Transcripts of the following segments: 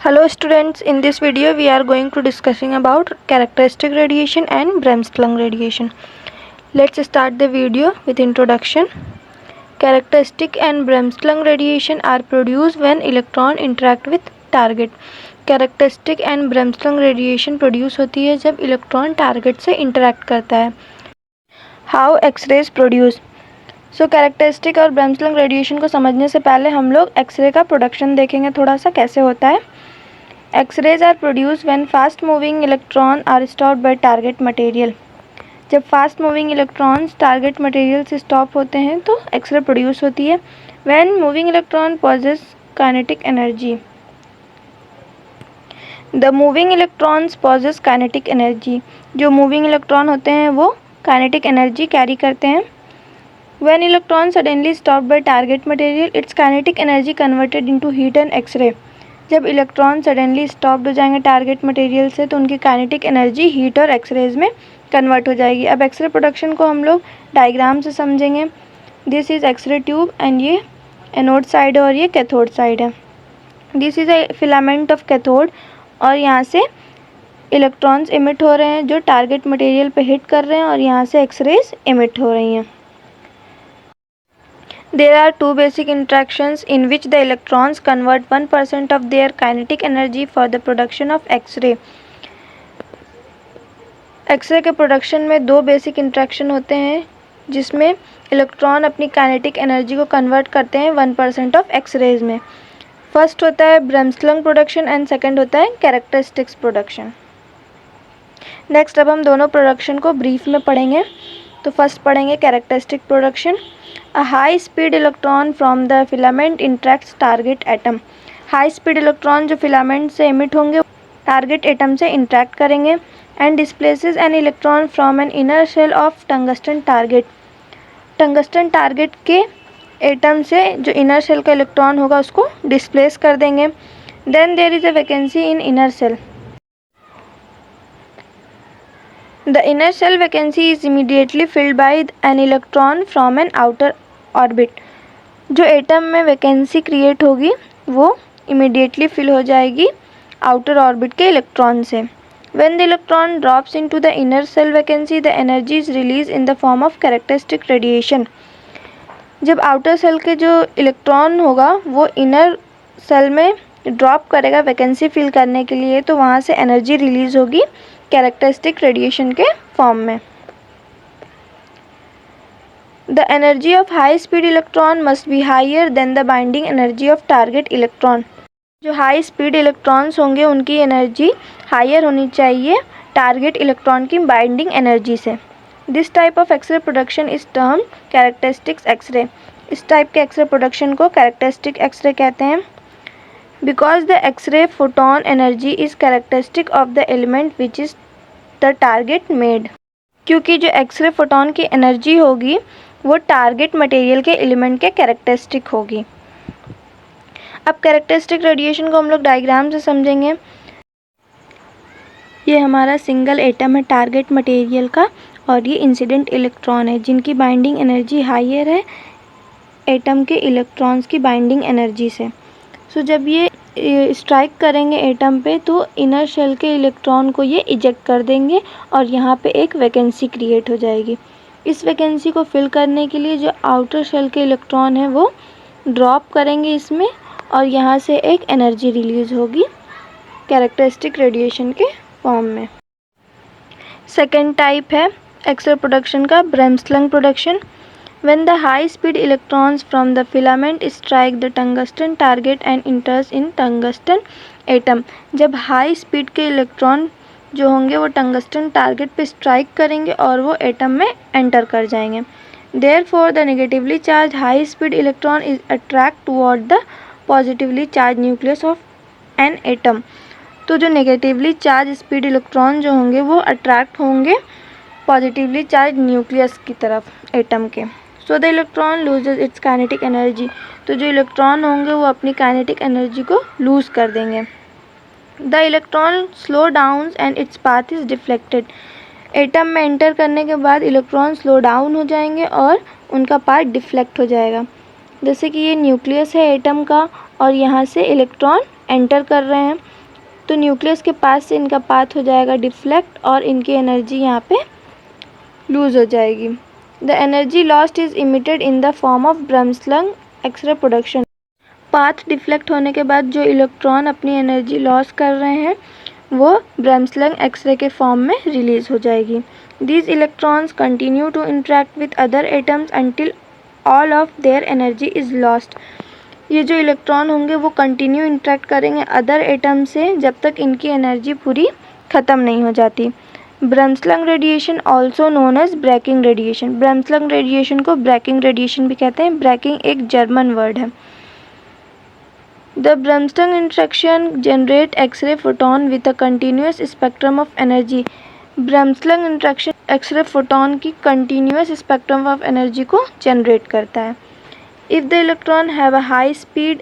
Hello students, in this video we are going to discussing about characteristic radiation and Bremsstrahlung radiation. Let's start the video with introduction. Characteristic and Bremsstrahlung radiation are produced when electron interact with target. Characteristic and Bremsstrahlung radiation produce होती है जब electron target से interact करता है. How X-rays produce? So characteristic और ब्रेमस्ट्रॉन्ग radiation को समझने से पहले हम लोग एक्सरे का प्रोडक्शन देखेंगे थोड़ा सा कैसे होता है. X-rays are produce when fast moving electron are stopped by target material. जब fast moving electrons target material से स्टॉप होते हैं तो एक्सरे प्रोड्यूस होती है. When moving electron possess kinetic energy. The moving electrons possess kinetic energy. जो moving electron होते हैं वो काइनेटिक एनर्जी कैरी करते हैं. When electron suddenly stopped by target material, its kinetic energy converted into heat and X-ray. जब electron suddenly stopped हो जाएंगे target material से तो उनकी काइनेटिक एनर्जी हीट और एक्सरेज में कन्वर्ट हो जाएगी. अब एक्सरे प्रोडक्शन को हम लोग डायग्राम से समझेंगे. This is X-ray tube and ये एनोड साइड है और ये कैथोड साइड है. This is a filament of cathode और यहाँ से इलेक्ट्रॉन्स इमिट हो रहे हैं जो टारगेट मटेरियल पे हिट कर रहे हैं और यहाँ से एक्सरेज इमिट हो रही हैं. There are two basic interactions in which the electrons convert 1% of their kinetic energy for the production of X-ray. X-ray के प्रोडक्शन में दो बेसिक इंट्रैक्शन होते हैं जिसमें इलेक्ट्रॉन अपनी काइनेटिक एनर्जी को कन्वर्ट करते हैं 1% ऑफ एक्सरेज में. फर्स्ट होता है ब्रेमस्ट्रॉन्ग प्रोडक्शन एंड सेकंड होता है कैरेक्टरिस्टिक्स प्रोडक्शन. नेक्स्ट अब हम दोनों प्रोडक्शन को ब्रीफ में पढ़ेंगे. तो फर्स्ट पढ़ेंगे characteristic production. A high speed electron from the filament interacts target atom. High speed electron जो फिलामेंट से इमिट होंगे टारगेट एटम से इंटरेक्ट करेंगे and displaces an electron from an inner shell of tungsten target. Tungsten target के atom से जो inner shell का electron होगा उसको डिस्प्लेस कर देंगे. Then there is a vacancy in inner shell. The inner shell vacancy is immediately filled by an electron from an outer orbit. जो atom में वैकेंसी क्रिएट होगी वो इमीडिएटली फिल हो जाएगी आउटर ऑर्बिट के इलेक्ट्रॉन से. When the electron drops into the inner cell vacancy, the energy is released in the form of characteristic radiation. जब outer shell के जो इलेक्ट्रॉन होगा वो इनर सेल में ड्रॉप करेगा वैकेंसी फिल करने के लिए तो वहाँ से एनर्जी रिलीज होगी कैरेक्टरिस्टिक रेडिएशन के फॉर्म में. The energy of high speed electron must be higher than the binding energy of target electron. जो हाई स्पीड इलेक्ट्रॉन्स होंगे उनकी एनर्जी हायर होनी चाहिए टारगेट इलेक्ट्रॉन की बाइंडिंग एनर्जी से. This type of X-ray production is term characteristics X-ray. इस type के X-ray production को कैरेक्टरिस्टिक एक्सरे कहते हैं. Because the X-ray photon energy is characteristic of the element which is the target made. क्योंकि जो x ray photon की energy होगी वो टारगेट मटेरियल के एलिमेंट के कैरेक्टरिस्टिक होगी. अब कैरेक्टरिस्टिक रेडिएशन को हम लोग डायग्राम से समझेंगे. ये हमारा सिंगल एटम है टारगेट मटेरियल का और ये इंसिडेंट इलेक्ट्रॉन है जिनकी बाइंडिंग एनर्जी हायर है एटम के इलेक्ट्रॉन्स की बाइंडिंग एनर्जी से. सो जब ये स्ट्राइक करेंगे एटम पे तो इनर शेल के इलेक्ट्रॉन को ये इजेक्ट कर देंगे और यहाँ पे एक वैकेंसी क्रिएट हो जाएगी. इस वैकेंसी को फिल करने के लिए जो आउटर शेल के इलेक्ट्रॉन है वो ड्रॉप करेंगे इसमें और यहाँ से एक एनर्जी रिलीज होगी कैरेक्टरिस्टिक रेडिएशन के फॉर्म में. सेकेंड टाइप है एक्सरे प्रोडक्शन का ब्रेमस्ट्रॉन्ग production. When the high speed electrons from the filament strike the tungsten target and enters in tungsten atom. जब हाई स्पीड के इलेक्ट्रॉन जो होंगे वो टंगस्टन टारगेट पे स्ट्राइक करेंगे और वो एटम में एंटर कर जाएंगे. Therefore the negatively charged high speed electron is attract toward the positively charged nucleus of an atom. तो जो नेगेटिवली चार्ज स्पीड इलेक्ट्रॉन जो होंगे वो अट्रैक्ट होंगे पॉजिटिवली चार्ज न्यूक्लियस की तरफ एटम के. So the electron loses it's kinetic energy. तो जो इलेक्ट्रॉन होंगे वो अपनी काइनेटिक एनर्जी को लूज़ कर देंगे. The electron slow down and its path is deflected. Atom में एंटर करने के बाद इलेक्ट्रॉन स्लो डाउन हो जाएंगे और उनका पाथ डिफ्लेक्ट हो जाएगा. जैसे कि ये न्यूक्लियस है एटम का और यहाँ से इलेक्ट्रॉन एंटर कर रहे हैं तो न्यूक्लियस के पास से इनका पाथ हो जाएगा डिफ्लेक्ट और इनकी एनर्जी यहाँ पे लूज़ हो जाएगी। The energy lost is emitted in the form of Bremsstrahlung X-ray production. Path deflect होने के बाद जो इलेक्ट्रॉन अपनी एनर्जी लॉस कर रहे हैं वो ब्रह्मस्लंग एक्सरे के फॉर्म में रिलीज़ हो जाएगी। These electrons continue to interact with other atoms until all of their energy is lost. ये जो इलेक्ट्रॉन होंगे वो कंटिन्यू इंटरेक्ट करेंगे अदर एटम से जब तक इनकी एनर्जी पूरी ख़त्म नहीं हो जाती। Bremsstrahlung radiation also known as braking radiation. Bremsstrahlung radiation को ब्रेकिंग रेडिएशन भी कहते हैं। ब्रेकिंग एक जर्मन वर्ड है। The Bremsstrahlung interaction generate X-ray photon with a continuous spectrum of energy. Bremsstrahlung interaction X-ray photon की कंटिन्यूस स्पेक्ट्रम ऑफ एनर्जी को generate करता है। If the electron have a high speed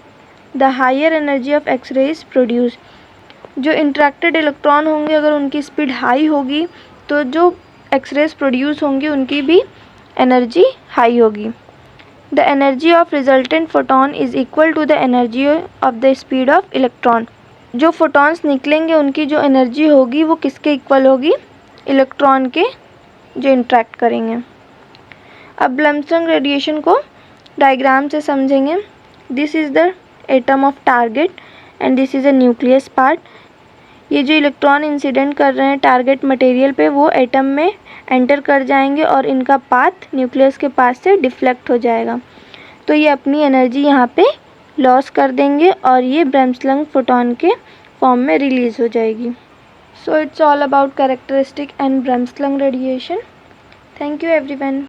the higher energy of X-ray is produce. जो interacted electron होंगे अगर उनकी speed high होगी तो जो एक्सरेज प्रोड्यूस होंगी उनकी भी एनर्जी हाई होगी। The energy of resultant photon is equal to the energy of the speed of electron. जो photons निकलेंगे उनकी जो एनर्जी होगी वो किसके इक्वल होगी? इलेक्ट्रॉन के जो इंट्रैक्ट करेंगे। अब ब्रह्मस्लंग रेडिएशन को डायग्राम से समझेंगे। This is the atom of target and this is a nucleus part. ये जो इलेक्ट्रॉन इंसिडेंट कर रहे हैं टारगेट मटेरियल पे वो एटम में एंटर कर जाएंगे और इनका पाथ न्यूक्लियस के पास से डिफ्लेक्ट हो जाएगा। तो ये अपनी एनर्जी यहाँ पे लॉस कर देंगे और ये ब्रह्मस्लंग फोटॉन के फॉर्म में रिलीज़ हो जाएगी। So it's all about characteristic and Bremsstrahlung radiation. Thank you everyone.